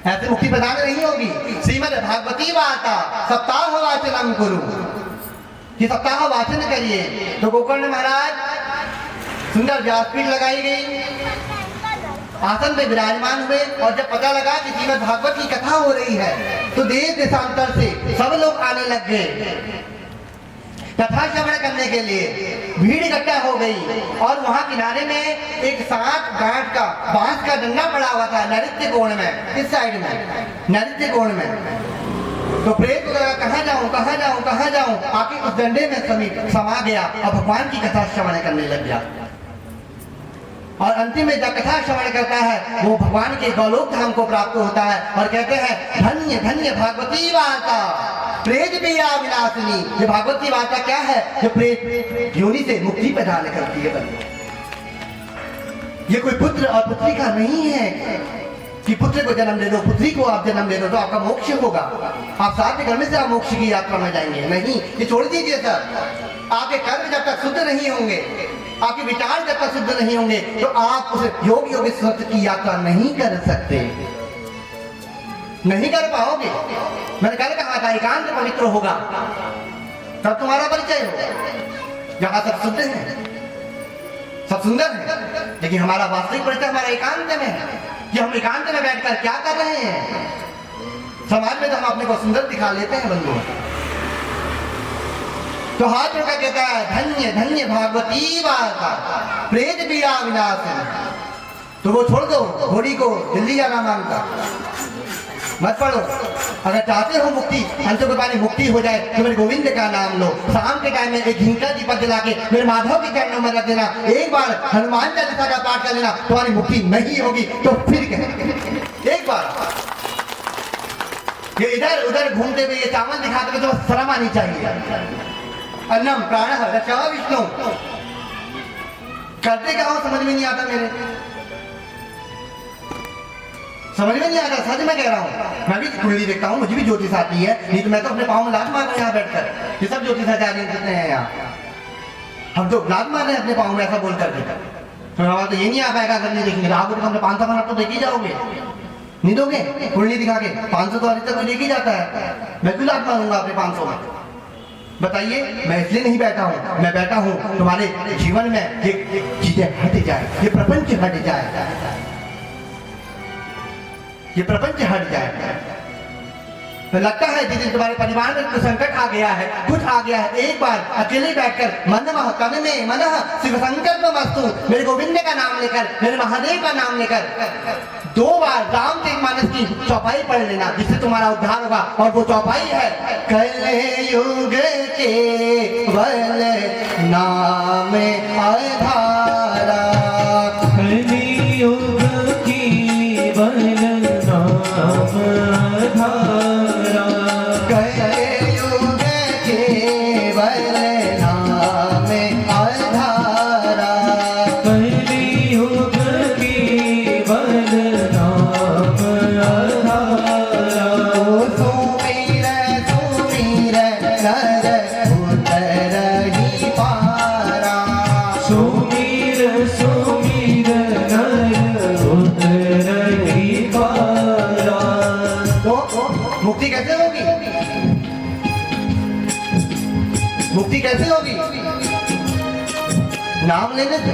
ऐसे मुक्ति प्रदान नहीं होगी। श्रीमद् भागवती वार्ता सप्ताह वाचनम गुरु, कि सप्ताह वाचन करिए। तो गोकर्ण महाराज सुंदर व्यासपीठ लगाई गई, आसन पे विराजमान हुए, और जब पता लगा कि श्रीमद् भागवत की कथा हो रही है तो देश देशांतर से सब लोग आने लग गए कथा श्रवण करने के लिए। भीड़ इकट्ठा हो गई और वहां किनारे में एक 7 गांठ का बांस का डंडा पड़ा हुआ था नैऋत्य कोण में, इस साइड में नैऋत्य कोण में। तो प्रेत को लगा कहाँ जाऊं कहाँ जाऊं कहाँ जाऊं, आके उस डंडे में समीप समा गया और भगवान की कथा श्रवण करने लग गया। और अंतिम में जब कथा श्रवण करता है वो भगवान के गौलोक धाम को प्राप्त होता है और कहते हैं धन्य धन्य भागवती वार्ता प्रेत पिया विनाशिनी। ये भागवती वार्ता क्या है? जो प्रेत योनि से मुक्ति प्रदान करती है। ये कोई पुत्र और पुत्री का नहीं है कि पुत्र को जन्म दे दो, पुत्री को आप जन्म दे दो तो आपका मोक्ष होगा, आप साथ घर में से आप मोक्ष की यात्रा में जाएंगे। नहीं, ये छोड़ दीजिए सर। आपके कर्म जब तक शुद्ध नहीं होंगे, आपके विचार जब तक शुद्ध नहीं होंगे तो आप उस योग योगी सत्य की यात्रा नहीं कर सकते, नहीं कर पाओगे। मैंने कल कहा था एकांत पवित्र होगा तब तुम्हारा परिचय होगा। जहां सब शुद्ध है, सब सुंदर है, लेकिन हमारा वास्तविक परिचय हमारा एकांत में है कि हम एकांत में बैठकर क्या कर रहे हैं। समाज में तो हम अपने को सुंदर दिखा लेते हैं बंधु। तो हाथ जोड़कर कहता है धन्य धन्य भागवती वार्ता प्रेत पीड़ा विनाशिनी। तो वो छोड़ दो घोड़ी को, दिल्ली जाना मांगता मत पढ़ो। अगर चाहते हो मुक्ति, अंतों के पानी मुक्ति हो जाए तो मेरे गोविंद का नाम लो। शाम के टाइम में एक घिंटा दीपक जला के मेरे माधव के चरणों में रख देना, एक बार हनुमान चालीसा का पाठ कर लेना, तुम्हारी मुक्ति नहीं होगी तो फिर कहें एक बार। ये इधर उधर घूमते हुए ये चावल दिखाते हुए तो शर्म आनी चाहिए। अन्नम प्राण रक्षा विष्णु करते क्या हो समझ में नहीं आता, मेरे समझ में नहीं आता, सच मैं कह रहा हूँ। मैं भी कुंडली देखता हूँ, मुझे भी ज्योतिष आती है, नहीं तो मैं तो अपने पाँव में लात मार रहा हूँ यहाँ बैठकर। ये सब ज्योतिषाचार्य जितने हैं यहाँ, हम तो लात मार रहे हैं अपने पाँव में ऐसा बोल करके। तो हमारा तो ये नहीं आ पाएगा अगर नहीं देखेंगे। आप हमने 500 बना तो देख ही जाओगे, नहीं दोगे कुंडली दिखा के? 500 तो अभी तक तो देख ही जाता है, मैं क्यों लात मारूंगा अपने 500 में? बताइए। मैं इसलिए नहीं बैठा हूँ, मैं बैठा हूँ तुम्हारे जीवन में ये चीजें हट जाए, ये प्रपंच हट जाए, ये प्रपंच हट जाए। तो लगता है जिस दिन तुम्हारे परिवार में कुछ संकट आ गया है, कुछ आ गया है, एक बार अकेले बैठकर मन तन में मन शिव संकल्प मस्तु, मेरे गोविंद का नाम लेकर, मेरे महादेव का नाम लेकर 2 बार रामचरितमानस की चौपाई पढ़ लेना, जिससे तुम्हारा उद्धार होगा। और वो चौपाई है कलयुग के वल नाम आधारा, कलयुग की वल नाम आधारा, कलयुग के वल नाम आधारा, कलयुग की वल नाम आधारा। सुमीर सुमीर नर उतरहि पारा, सुमीर सुमीर नर उतरहि पारा। तो मुक्ति कैसे होगी? मुक्ति कैसे होगी? नाम लेने से।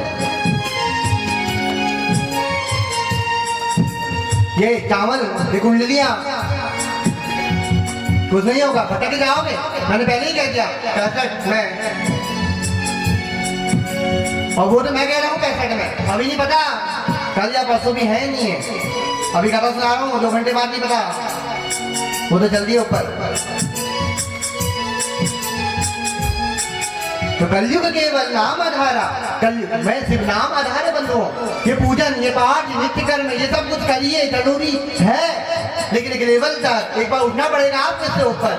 ये चावल, ये कुंडलियां, कुछ नहीं होगा, भटक जाओगे। मैंने पहले ही कह दिया 65 में, और वो तो मैं कह रहा हूँ 65 में, अभी नहीं पता कल या परसों भी है नहीं है। अभी कथा सुना रहा हूँ, 2 घंटे बाद नहीं पता, वो तो जल्दी है ऊपर। तो कलयुग केवल नाम आधारा, कलयुग मैं सिर्फ नाम आधार बंधु। ये पूजन, ये पाठ, नित्य कर्म, ये सब कुछ करिए, जरूरी है, लेकिन एक लेवल तक एक बार उठना पड़ेगा आपसे से ऊपर,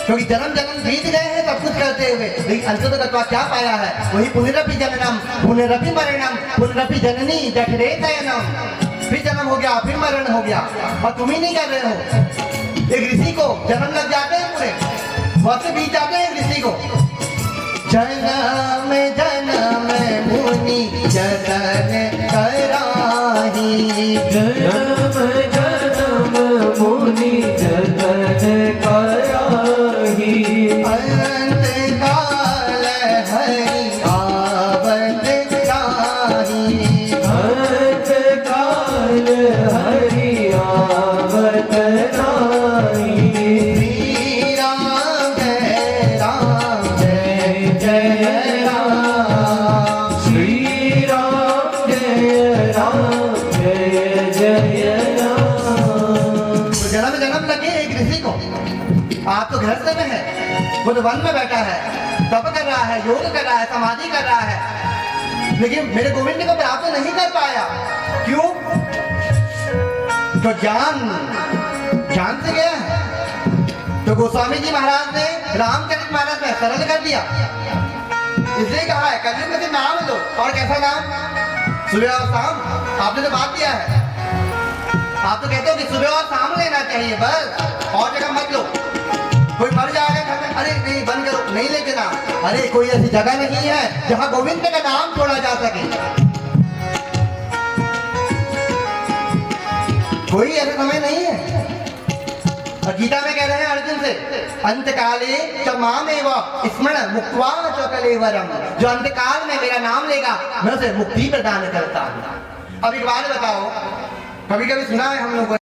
क्योंकि जन्म जन्म बीत गए हैं सब कुछ करते हुए, लेकिन अंत तक क्या पाया है? वही पुनरपि जननम पुनरपि मरणम पुनरपि जननी जठरे शयनम। फिर जन्म हो गया, फिर मरण हो गया, और तुम ही नहीं कर रहे हो। एक ऋषि को जन्म लग जाते हैं, पूरे वर्ष बीत जाते हैं ऋषि को। जन्म जन्म मुनि जतन कराही, जन्म जन्म हरि आवत नाई। श्री राम जय जय राम श्री राम जय जय राम। तो जन्म जन्म लगे एक ऋषि को, आप तो गृहस्थ में है, वो तो वन में बैठा है, तप कर रहा है, योग कर रहा है, समाधि कर रहा है, लेकिन मेरे गोविंद को प्राप्त नहीं कर पाया। क्यों? तो ज्ञान से गया है। तो गोस्वामी जी महाराज ने रामचरित मानस में सरल कर दिया, इसलिए कहा है कलयुग में नाम लो। और कैसा नाम? सुबह और शाम। आपने तो बात दिया है, आप तो कहते हो कि सुबह और शाम लेना चाहिए, बस और जगह मत लो। कोई मर जाएगा घर में, अरे नहीं बंद करो, नहीं लेके ना। अरे कोई ऐसी जगह नहीं है जहां गोविंद का नाम छोड़ा जा सके, कोई ऐसा समय नहीं है। और गीता में कह रहे हैं अर्जुन से, अंतकाले च मामेव स्मरण मुक्त्वा च कलेवरम, जो अंतकाल में मेरा नाम लेगा मैं उसे मुक्ति प्रदान करता हूं। अब एक बात बताओ, कभी कभी सुना है हम लोगों